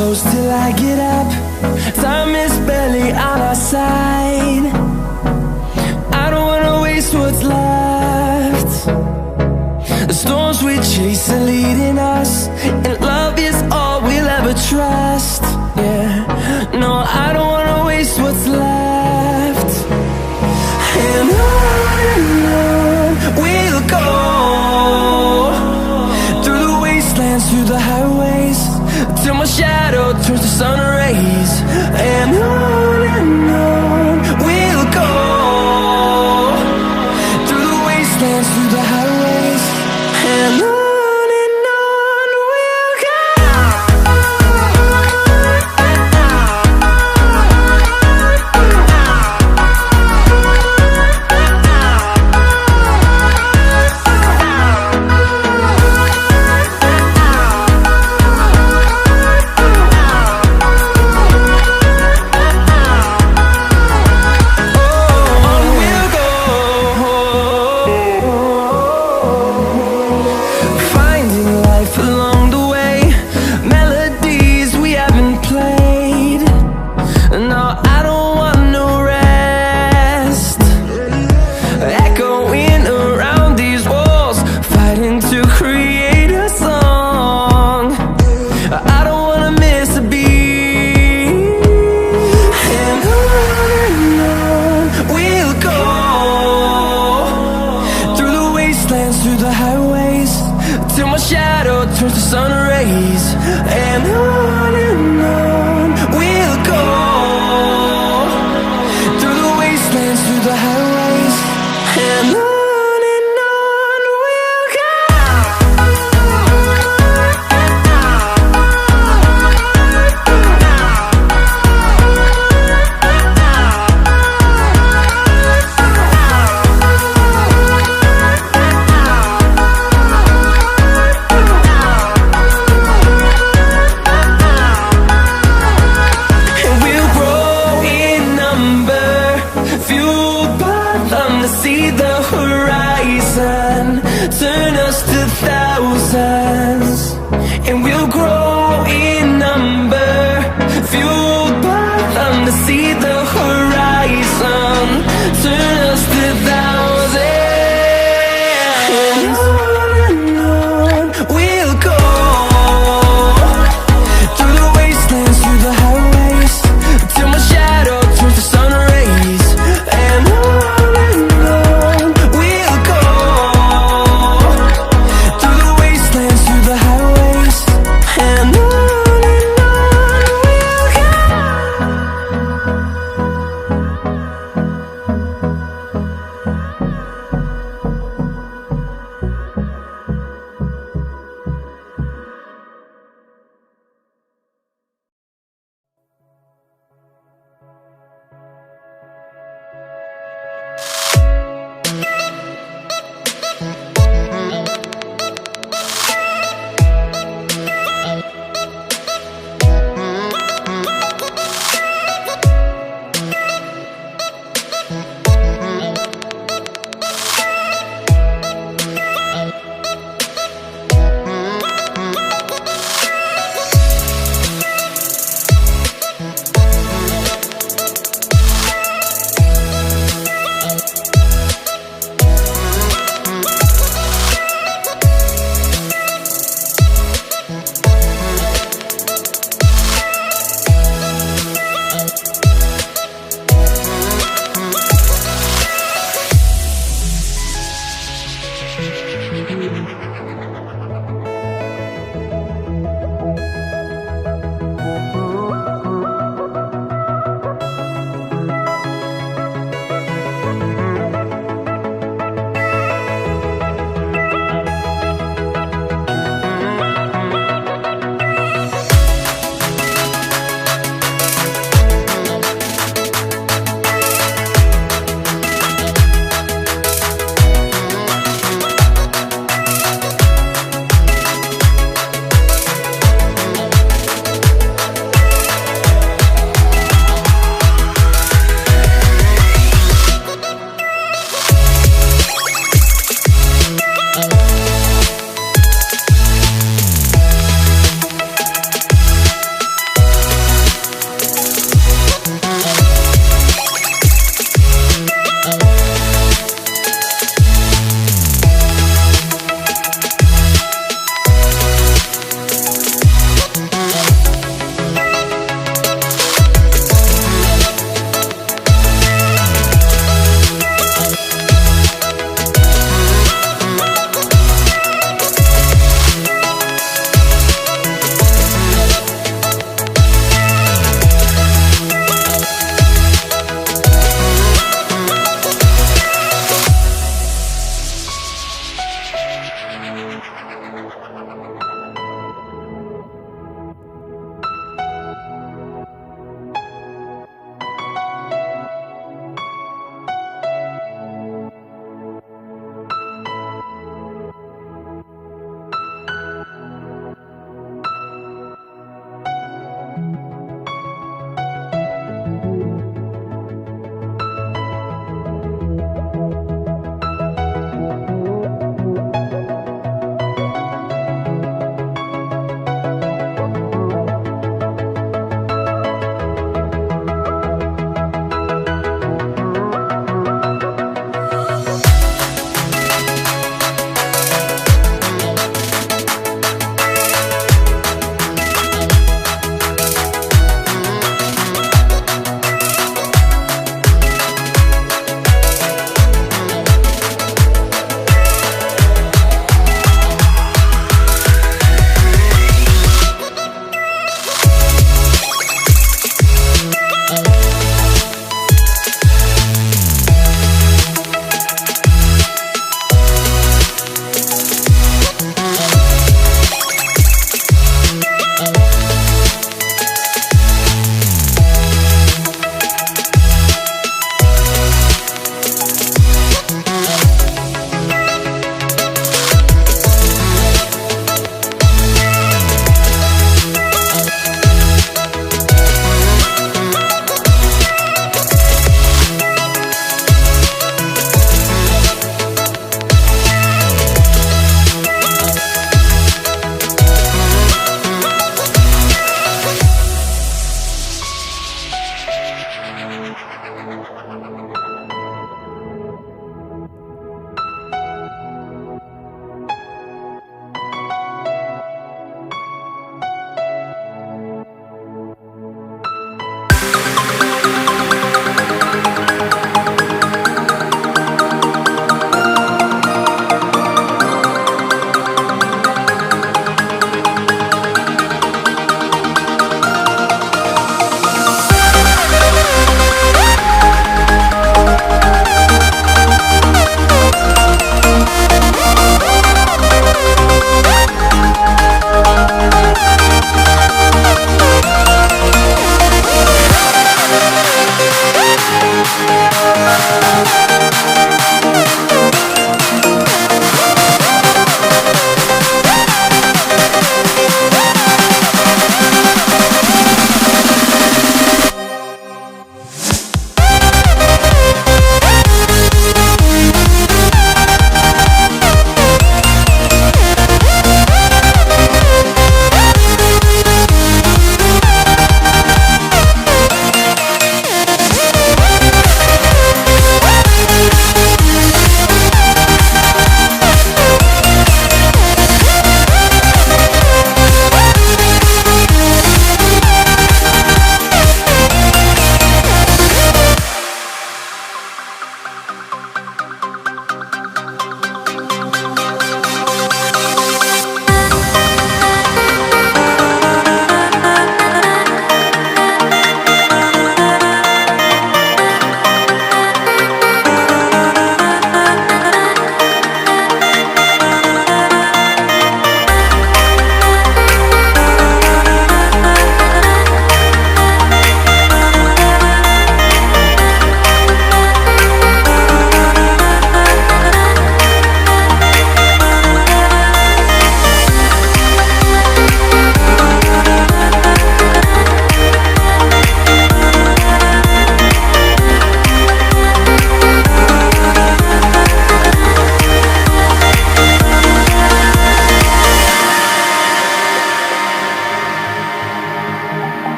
close till I get up. Time is barely on our side. I don't wanna waste what's left. The storms we chase are leading us, and love is all we'll ever trust. Yeah, no, I don't wanna waste what's left. And on we'll go, through the wastelands, through the highways, till my shadow turns to sun rays. And on we'll go, through the wastelands, through the highways, and on we'll go. Through the highways, till my shadow turns to sun rays. And on we'll go, through the wastelands, through the highways, and on we'll go. See the horizon turn us to thousands, and we'll grow in number, fueled by them to see the